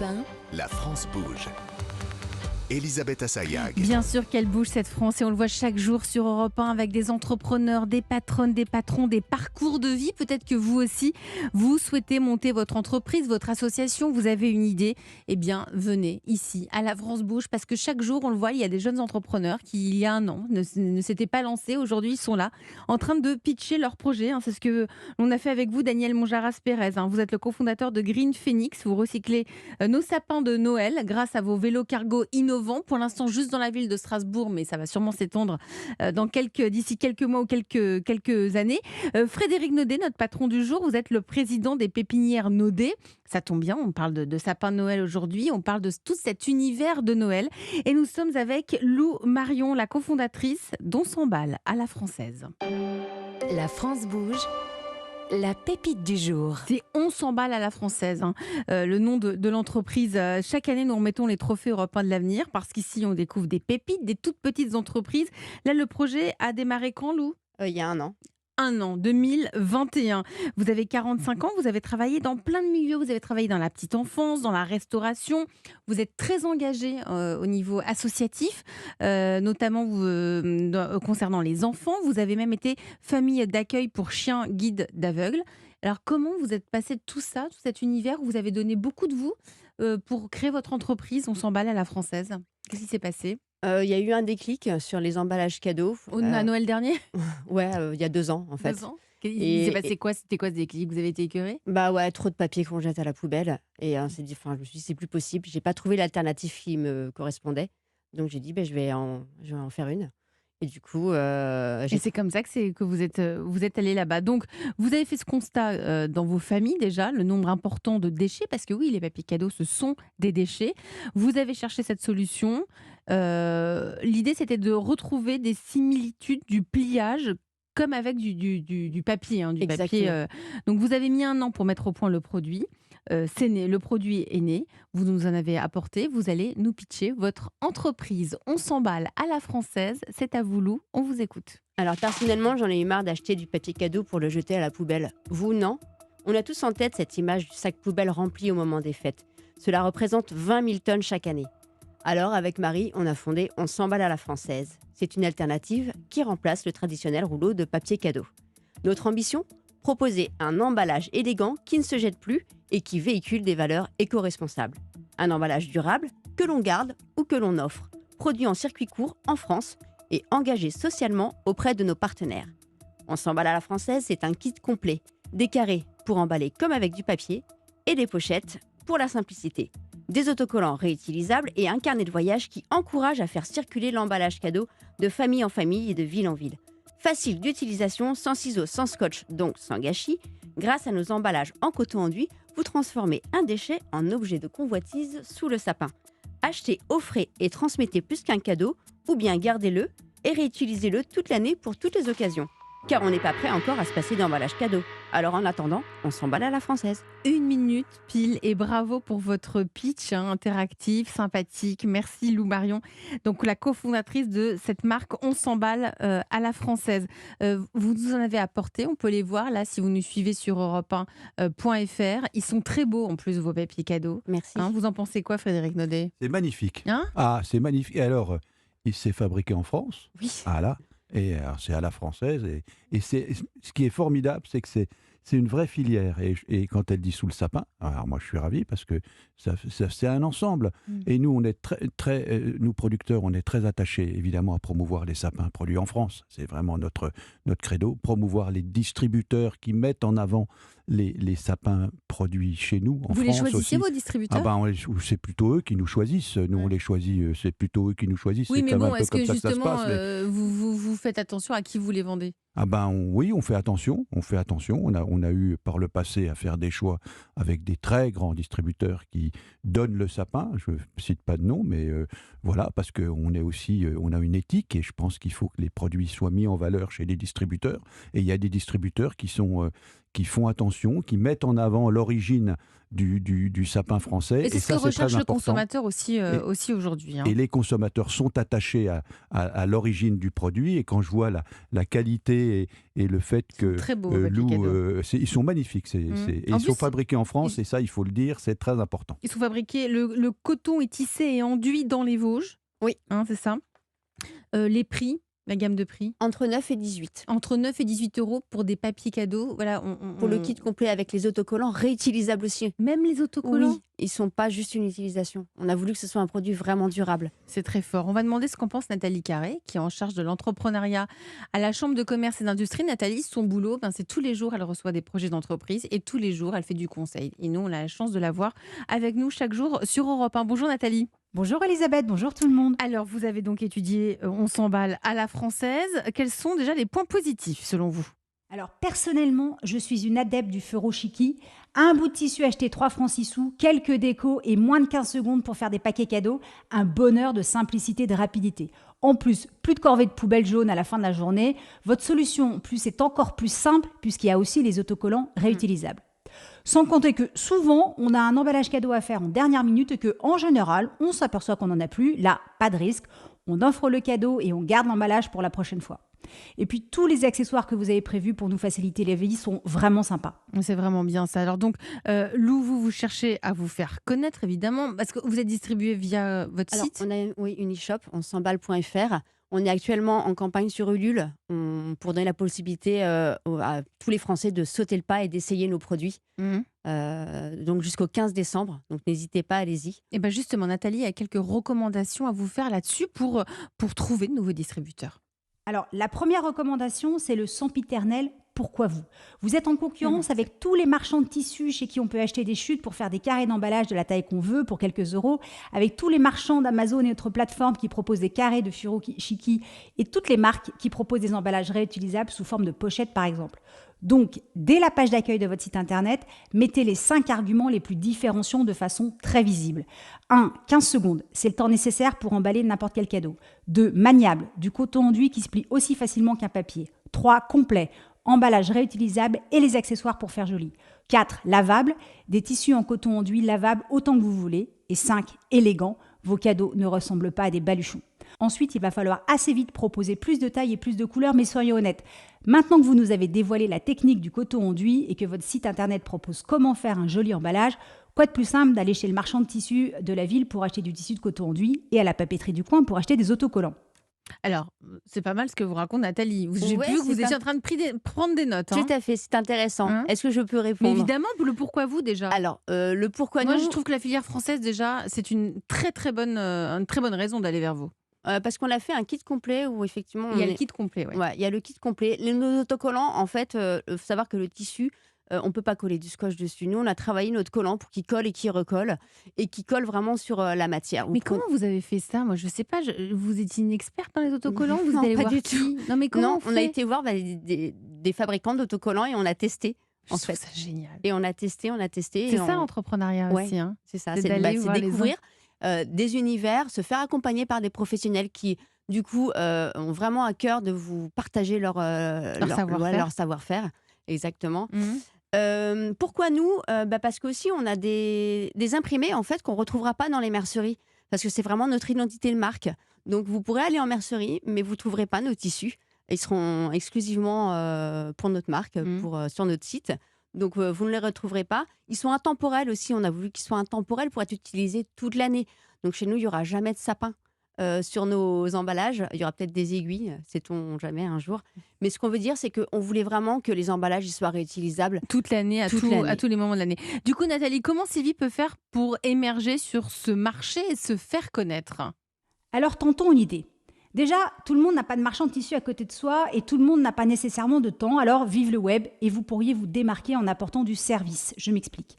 Europe 1, La France bouge. Elisabeth Assayag. Bien sûr qu'elle bouge cette France et on le voit chaque jour sur Europe 1 avec des entrepreneurs, des patronnes, des patrons, des parcours de vie. Peut-être que vous aussi, vous souhaitez monter votre entreprise, votre association, vous avez une idée. Eh bien, venez ici à La France bouge parce que chaque jour, on le voit, il y a des jeunes entrepreneurs qui, il y a un an, ne s'étaient pas lancés. Aujourd'hui, ils sont là en train de pitcher leur projet. C'est ce que l'on a fait avec vous, Daniel Monjaras-Pérez. Vous êtes le cofondateur de Green Phoenix. Vous recyclez nos sapins de Noël grâce à vos vélos cargo innovants. Pour l'instant, juste dans la ville de Strasbourg, mais ça va sûrement s'étendre d'ici quelques mois ou quelques années. Frédéric Naudet, notre patron du jour, vous êtes le président des pépinières Naudet. Ça tombe bien, on parle de sapin de Noël aujourd'hui, on parle de tout cet univers de Noël. Et nous sommes avec Lou Marion, la cofondatrice d'On s'emballe à la française. La France bouge. La pépite du jour. C'est On s'emballe à la française, le nom de l'entreprise. Chaque année, nous remettons les trophées européens de l'avenir parce qu'ici, on découvre des pépites, des toutes petites entreprises. Là, le projet a démarré quand, Lou ? Il y a un an. Un an, 2021. Vous avez 45 ans, vous avez travaillé dans plein de milieux, vous avez travaillé dans la petite enfance, dans la restauration, vous êtes très engagé au niveau associatif, notamment concernant les enfants, vous avez même été famille d'accueil pour chiens guides d'aveugles. Alors comment vous êtes passé de tout ça, tout cet univers où vous avez donné beaucoup de vous pour créer votre entreprise On s'emballe à la française ? Qu'est-ce qui s'est passé ? Il y a eu un déclic sur les emballages cadeaux. À Noël dernier ? Ouais, il y a 2 ans en fait. 2 ans ? Il s'est passé quoi ? C'était quoi ce déclic ? Vous avez été écœuré ? Bah ouais, trop de papier qu'on jette à la poubelle. Et je me suis dit, c'est plus possible. J'ai pas trouvé l'alternative qui me correspondait. Donc j'ai dit, je vais en faire une. Et du coup, et c'est comme ça que vous êtes allé là-bas. Donc, vous avez fait ce constat dans vos familles déjà, le nombre important de déchets, parce que oui, les papiers cadeaux, ce sont des déchets. Vous avez cherché cette solution. L'idée, c'était de retrouver des similitudes du pliage comme avec du papier. Du papier donc, vous avez mis un an pour mettre au point le produit. C'est né, le produit est né, vous nous en avez apporté, vous allez nous pitcher votre entreprise. On s'emballe à la française, c'est à vous Lou, on vous écoute. Alors personnellement, j'en ai eu marre d'acheter du papier cadeau pour le jeter à la poubelle. Vous, non ? On a tous en tête cette image du sac poubelle rempli au moment des fêtes. Cela représente 20 000 tonnes chaque année. Alors avec Marie, on a fondé On s'emballe à la française. C'est une alternative qui remplace le traditionnel rouleau de papier cadeau. Notre ambition ? Proposer un emballage élégant qui ne se jette plus et qui véhicule des valeurs éco-responsables. Un emballage durable que l'on garde ou que l'on offre, produit en circuit court en France et engagé socialement auprès de nos partenaires. On s'emballe à la française, c'est un kit complet, des carrés pour emballer comme avec du papier et des pochettes pour la simplicité. Des autocollants réutilisables et un carnet de voyage qui encourage à faire circuler l'emballage cadeau de famille en famille et de ville en ville. Facile d'utilisation, sans ciseaux, sans scotch, donc sans gâchis. Grâce à nos emballages en coton enduit, vous transformez un déchet en objet de convoitise sous le sapin. Achetez, offrez et transmettez plus qu'un cadeau, ou bien gardez-le et réutilisez-le toute l'année pour toutes les occasions. Car on n'est pas prêt encore à se passer d'emballage cadeau. Alors en attendant, on s'emballe à la française. 1 minute pile et bravo pour votre pitch interactif, sympathique. Merci Lou Marion, donc la cofondatrice de cette marque On s'emballe à la française. Vous nous en avez apporté, on peut les voir là si vous nous suivez sur europe1.fr. Ils sont très beaux en plus vos papiers cadeaux. Merci. Vous en pensez quoi Frédéric Naudet ? C'est magnifique. C'est magnifique. Et alors, il s'est fabriqué en France. Oui. Voilà. Et alors, c'est à la française. Et ce qui est formidable, c'est que c'est une vraie filière. Et quand elle dit sous le sapin, alors moi je suis ravi parce que c'est un ensemble. Et nous, on est nous producteurs, on est très attachés évidemment à promouvoir les sapins produits en France. C'est vraiment notre credo. Promouvoir les distributeurs qui mettent en avant les sapins produits chez nous en France. Vous les choisissez aussi. vos distributeurs ? C'est plutôt eux qui nous choisissent. Nous, on les choisit. C'est plutôt eux qui nous choisissent. Oui, c'est mais quand même bon, un peu est-ce que comme ça justement, ça se passe, vous faites attention à qui vous les vendez ? Oui, on fait attention. On a eu par le passé à faire des choix avec des très grands distributeurs qui donnent le sapin. Je ne cite pas de nom, mais voilà, parce qu'on est aussi, on a une éthique et je pense qu'il faut que les produits soient mis en valeur chez les distributeurs. Et il y a des distributeurs qui sont qui font attention, qui mettent en avant l'origine du sapin français. Et c'est ce que ça, c'est recherche très le important. consommateur aussi, aussi aujourd'hui. Et les consommateurs sont attachés à l'origine du produit. Et quand je vois la qualité et le fait que très beaux, Lou, papiers cadeaux. ils sont magnifiques. Et En ils sont plus, fabriqués en France, et ça, il faut le dire, c'est très important. Ils sont fabriqués, le coton est tissé et enduit dans les Vosges. Oui. Hein, c'est ça. Les prix, la gamme de prix Entre 9 et 18. entre 9 et 18 euros pour des papiers cadeaux. Voilà, Pour le kit complet avec les autocollants réutilisables aussi. Même les autocollants. Oui, ils sont pas juste une utilisation. On a voulu que ce soit un produit vraiment durable. C'est très fort. On va demander ce qu'en pense Nathalie Carré, qui est en charge de l'entrepreneuriat à la Chambre de commerce et d'industrie. Nathalie, son boulot, c'est tous les jours, elle reçoit des projets d'entreprise et tous les jours, elle fait du conseil. Et nous, on a la chance de la voir avec nous chaque jour sur Europe 1. Bonjour Nathalie. Bonjour Elisabeth, bonjour tout le monde. Alors, vous avez donc étudié On s'emballe à la française. Quels sont déjà les points positifs selon vous ? Alors personnellement, je suis une adepte du furoshiki. Un bout de tissu acheté 3 francs 6 sous, quelques décos et moins de 15 secondes pour faire des paquets cadeaux. Un bonheur de simplicité et de rapidité. En plus de corvée de poubelle jaune à la fin de la journée. Votre solution est encore plus simple puisqu'il y a aussi les autocollants réutilisables. Sans compter que souvent, on a un emballage cadeau à faire en dernière minute et qu'en général, on s'aperçoit qu'on n'en a plus. Là, pas de risque. On offre le cadeau et on garde l'emballage pour la prochaine fois. Et puis, tous les accessoires que vous avez prévus pour nous faciliter la vie sont vraiment sympas. C'est vraiment bien ça. Alors donc, Lou, vous cherchez à vous faire connaître, évidemment, parce que vous êtes distribué via votre site. On a une e-shop, on s'emballe.fr. On est actuellement en campagne sur Ulule pour donner la possibilité à tous les Français de sauter le pas et d'essayer nos produits. Donc jusqu'au 15 décembre. Donc n'hésitez pas, allez-y. Et bien justement, Nathalie a quelques recommandations à vous faire là-dessus pour trouver de nouveaux distributeurs. Alors, la première recommandation, c'est le sempiternel « Pourquoi vous ?» Vous êtes en concurrence avec tous les marchands de tissus chez qui on peut acheter des chutes pour faire des carrés d'emballage de la taille qu'on veut pour quelques euros, avec tous les marchands d'Amazon et autres plateformes qui proposent des carrés de furoshiki et toutes les marques qui proposent des emballages réutilisables sous forme de pochette par exemple. Donc, dès la page d'accueil de votre site internet, mettez les 5 arguments les plus différenciants de façon très visible. 1. 15 secondes, c'est le temps nécessaire pour emballer n'importe quel cadeau. 2. Maniable, du coton enduit qui se plie aussi facilement qu'un papier. 3. Complet, emballage réutilisable et les accessoires pour faire joli. 4. Lavable, des tissus en coton enduit lavables autant que vous voulez. Et 5. Élégant, vos cadeaux ne ressemblent pas à des baluchons. Ensuite, il va falloir assez vite proposer plus de tailles et plus de couleurs, mais soyons honnêtes. Maintenant que vous nous avez dévoilé la technique du coton enduit et que votre site internet propose comment faire un joli emballage, quoi de plus simple d'aller chez le marchand de tissus de la ville pour acheter du tissu de coton enduit et à la papeterie du coin pour acheter des autocollants. Alors, c'est pas mal ce que vous raconte Nathalie. J'ai Ouais, vu que vous c'est étiez en train de prendre des notes. Tout à fait, c'est intéressant. Hein Est-ce que je peux Mais répondre? évidemment, le pourquoi vous déjà. Alors, le pourquoi Moi, nous, je trouve que la filière française, déjà, c'est une très bonne raison d'aller vers vous. parce qu'on a fait un kit complet où effectivement... Il y a on le est- kit complet, ouais. Ouais, il y a le kit complet. Nos autocollants, en fait, faut savoir que le tissu, on peut pas coller du scotch dessus. Nous, on a travaillé notre collant pour qu'il colle et qu'il recolle et qu'il colle vraiment sur la matière. Mais comment vous avez fait ça? Moi, je sais pas. Vous étiez une experte dans les autocollants? Vous Non, allez pas voir du qui? tout. Non, mais comment Non, on a fait été voir des fabricants d'autocollants et on a testé, en Je trouve fait. ça génial. Et on a testé. C'est et ça on- l'entrepreneuriat Ouais. aussi. Hein. C'est ça, C'est c'est d'aller voir les découvrir des univers, se faire accompagner par des professionnels qui, du coup, ont vraiment à cœur de vous partager leur savoir-faire. leur savoir-faire. Exactement. Mhm. Pourquoi nous? Parce qu'aussi, on a des imprimés en fait, qu'on ne retrouvera pas dans les merceries. Parce que c'est vraiment notre identité de marque. Donc, vous pourrez aller en mercerie, mais vous ne trouverez pas nos tissus. Ils seront exclusivement pour notre marque, sur notre site. Donc, vous ne les retrouverez pas. Ils sont intemporels aussi. On a voulu qu'ils soient intemporels pour être utilisés toute l'année. Donc, chez nous, il n'y aura jamais de sapin sur nos emballages. Il y aura peut-être des aiguilles, sait-on jamais un jour. Mais ce qu'on veut dire, c'est qu'on voulait vraiment que les emballages ils soient réutilisables. Toute l'année, à Toute l'année. tous les moments de l'année. Du coup, Nathalie, comment Sylvie peut faire pour émerger sur ce marché et se faire connaître? Alors tentons une idée. Déjà, tout le monde n'a pas de marchand de tissu à côté de soi et tout le monde n'a pas nécessairement de temps, alors vive le web et vous pourriez vous démarquer en apportant du service. Je m'explique.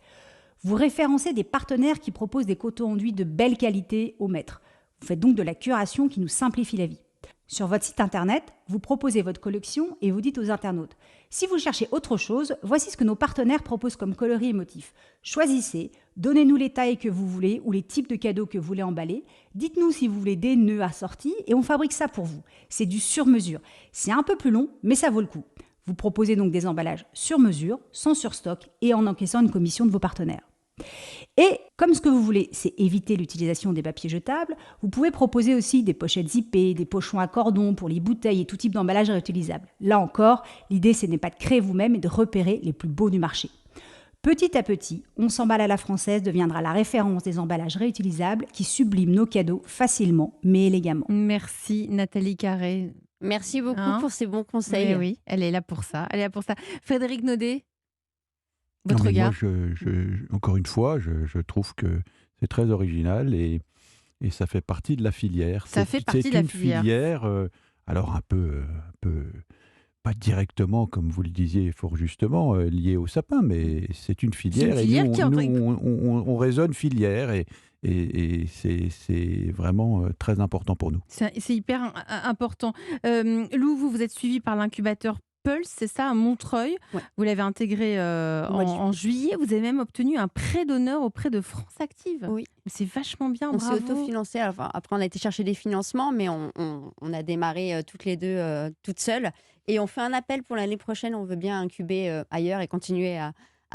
Vous référencez des partenaires qui proposent des cotons enduits de belle qualité au mètre. Vous faites donc de la curation qui nous simplifie la vie. Sur votre site internet, vous proposez votre collection et vous dites aux internautes « Si vous cherchez autre chose, voici ce que nos partenaires proposent comme coloris et motifs. Choisissez, donnez-nous les tailles que vous voulez ou les types de cadeaux que vous voulez emballer. Dites-nous si vous voulez des nœuds assortis et on fabrique ça pour vous. C'est du sur-mesure. C'est un peu plus long, mais ça vaut le coup. Vous proposez donc des emballages sur mesure, sans surstock et en encaissant une commission de vos partenaires. Et comme ce que vous voulez, c'est éviter l'utilisation des papiers jetables, vous pouvez proposer aussi des pochettes zippées, des pochons à cordon pour les bouteilles et tout type d'emballage réutilisable. Là encore, l'idée, ce n'est pas de créer vous-même et de repérer les plus beaux du marché. Petit à petit, On s'emballe à la française deviendra la référence des emballages réutilisables qui subliment nos cadeaux facilement mais élégamment. Merci Nathalie Carré. Merci beaucoup Hein pour ces bons conseils. Mais oui, elle est là pour ça. Elle est là pour ça. Frédéric Naudet, Non, votre mais regard. moi, encore une fois, je trouve que c'est très original et ça fait partie de la filière. Ça fait partie de la C'est une filière. filière, alors un peu, pas directement, comme vous le disiez fort justement, liée au sapin, mais c'est une filière. filière et nous, qui est en train- on raisonne filière et c'est vraiment très important pour nous. C'est hyper important. Lou, vous êtes suivi par l'incubateur Pulse, c'est ça, à Montreuil. Ouais. Vous l'avez intégré Au mois de en juillet. Vous avez même obtenu un prêt d'honneur auprès de France Active. Oui. C'est vachement bien, On s'est bravo. autofinancé. Enfin, après, on a été chercher des financements, mais on a démarré toutes les deux toutes seules. Et on fait un appel pour l'année prochaine. On veut bien incuber ailleurs et continuer à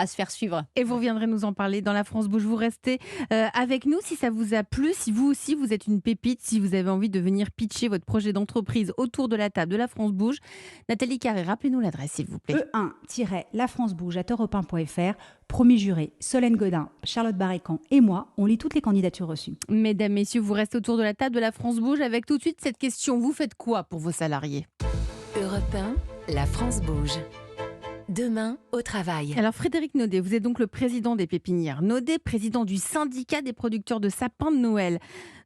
se faire suivre. Et vous reviendrez nous en parler dans la France Bouge. Vous restez avec nous si ça vous a plu, si vous aussi vous êtes une pépite, si vous avez envie de venir pitcher votre projet d'entreprise autour de la table de la France Bouge. Nathalie Carré, rappelez-nous l'adresse s'il vous plaît. E1-lafrancebouge@europe1.fr. Promis juré, Solène Godin, Charlotte Barrécan et moi, on lit toutes les candidatures reçues. Mesdames, messieurs, vous restez autour de la table de la France Bouge avec tout de suite cette question. Vous faites quoi pour vos salariés ? Europe 1, la France bouge. Demain, au travail. Alors Frédéric Naudet, vous êtes donc le président des pépinières Naudet, président du syndicat des producteurs de sapins de Noël.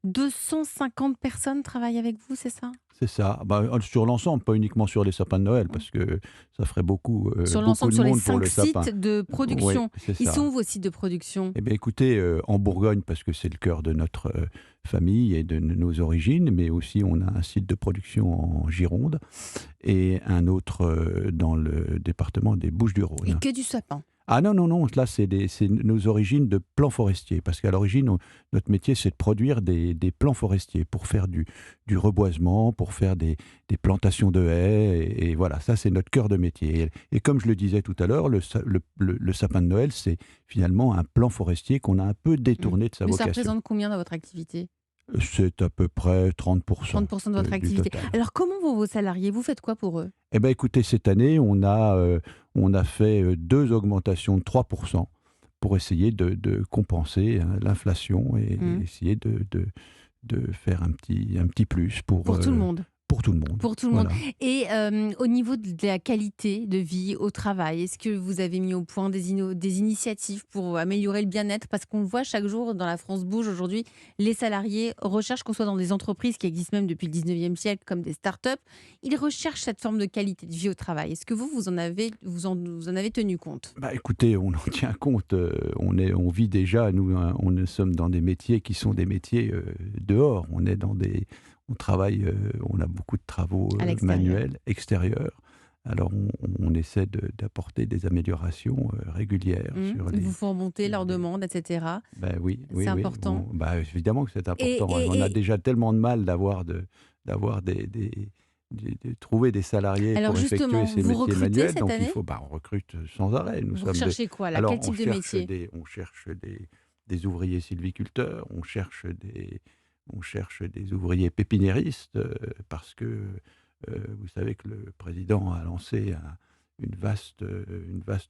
250 personnes travaillent avec vous, c'est ça ? C'est ça. Sur l'ensemble, pas uniquement sur les sapins de Noël, parce que ça ferait beaucoup, Sur beaucoup l'ensemble, de sur les monde pour 5 le sapin. sites de production. Oui, c'est Ils ça. sont où vos sites de production ? Eh bien, écoutez, en Bourgogne, parce que c'est le cœur de notre famille et de nos origines, mais aussi on a un site de production en Gironde et un autre dans le département des Et Bouches-du-Rhône. que du sapin. Ah non, là, c'est nos origines de plants forestiers, parce qu'à l'origine, notre métier, c'est de produire des plants forestiers pour faire du reboisement, pour faire des plantations de haies, et voilà, ça, c'est notre cœur de métier. Et comme je le disais tout à l'heure, le sapin de Noël, c'est finalement un plant forestier qu'on a un peu détourné de sa Mais ça vocation. représente combien dans votre activité ? C'est à peu près 30%. 30% de votre du activité. total. Alors comment vont vos salariés ? Vous faites quoi pour eux ? Eh bien, écoutez, cette année, on a fait 2 augmentations de 3% pour essayer de compenser l'inflation et essayer de faire un petit plus pour Tout le monde. Pour tout le monde. Pour tout le monde. Voilà. Et au niveau de la qualité de vie au travail, est-ce que vous avez mis au point des initiatives pour améliorer le bien-être ? Parce qu'on le voit chaque jour dans la France Bouge aujourd'hui, les salariés recherchent, qu'on soit dans des entreprises qui existent même depuis le 19e siècle comme des start-up, ils recherchent cette forme de qualité de vie au travail. Est-ce que vous en avez tenu compte ? Écoutez, on en tient compte. On vit déjà, nous, on sommes dans des métiers qui sont des métiers dehors. On travaille, on a beaucoup de travaux À l'extérieur. manuels, extérieurs. Alors, on essaie d'apporter des améliorations régulières. Sur Ils vous font remonter leurs demandes, etc. Oui, C'est important. Évidemment que c'est important. On a déjà tellement de mal de trouver des salariés Alors pour justement, effectuer ces vous métiers recrutez manuels. cette Donc, année ? on recrute sans arrêt. Nous Vous sommes recherchez quoi là ? Alors, Quel type de métier ? On cherche des ouvriers sylviculteurs, on cherche des ouvriers pépiniéristes, parce que vous savez que le président a lancé une vaste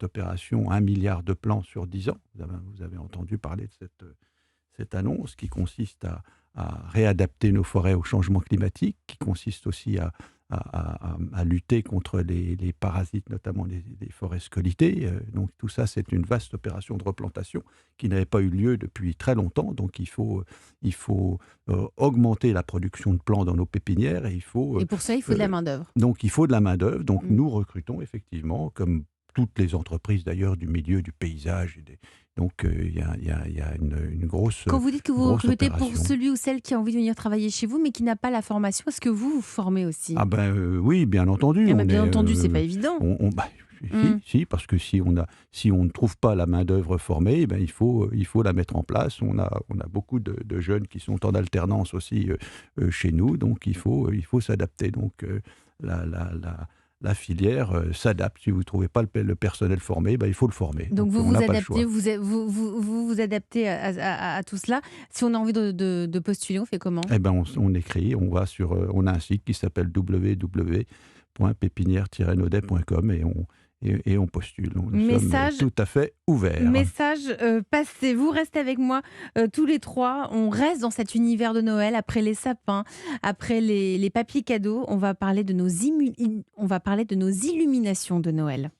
opération, 1 milliard de plants sur 10 ans. Vous avez entendu parler de cette annonce qui consiste à réadapter nos forêts au changement climatique, qui consiste aussi à lutter contre les parasites, notamment les forêts scolitées. Donc tout ça, c'est une vaste opération de replantation qui n'avait pas eu lieu depuis très longtemps. Donc il faut augmenter la production de plants dans nos pépinières et pour ça, il faut de la main-d'œuvre. Donc il faut de la main-d'œuvre. Donc nous recrutons effectivement, comme toutes les entreprises d'ailleurs du milieu du paysage. Donc il y a une grosse. Quand vous dites que vous recrutez pour opération. celui ou celle qui a envie de venir travailler chez vous, mais qui n'a pas la formation, est-ce que vous formez aussi ? Oui, bien entendu. Bien entendu, c'est pas évident. Si, parce que si on ne trouve pas la main-d'œuvre formée, il faut la mettre en place. On a beaucoup de jeunes qui sont en alternance aussi chez nous, donc il faut s'adapter. Donc la filière s'adapte. Si vous ne trouvez pas le personnel formé, il faut le former. Donc vous on vous n'a pas le adaptez, choix. vous adaptez à tout cela. Si on a envie de postuler, on fait comment? Eh ben, on écrit, on a un site qui s'appelle www.pépinière-naudet.com et on postule. Nous sommes tout à fait ouverts. Message passé. Vous restez avec moi tous les trois. On reste dans cet univers de Noël. Après les sapins, après les papiers cadeaux, on va parler de nos illuminations de Noël.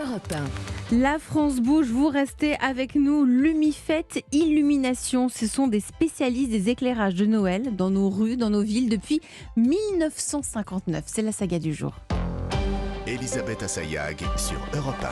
Europe 1. La France bouge, vous restez avec nous. Lumifête Illumination, ce sont des spécialistes des éclairages de Noël dans nos rues, dans nos villes depuis 1959. C'est la saga du jour. Elisabeth Assayag sur Europe 1.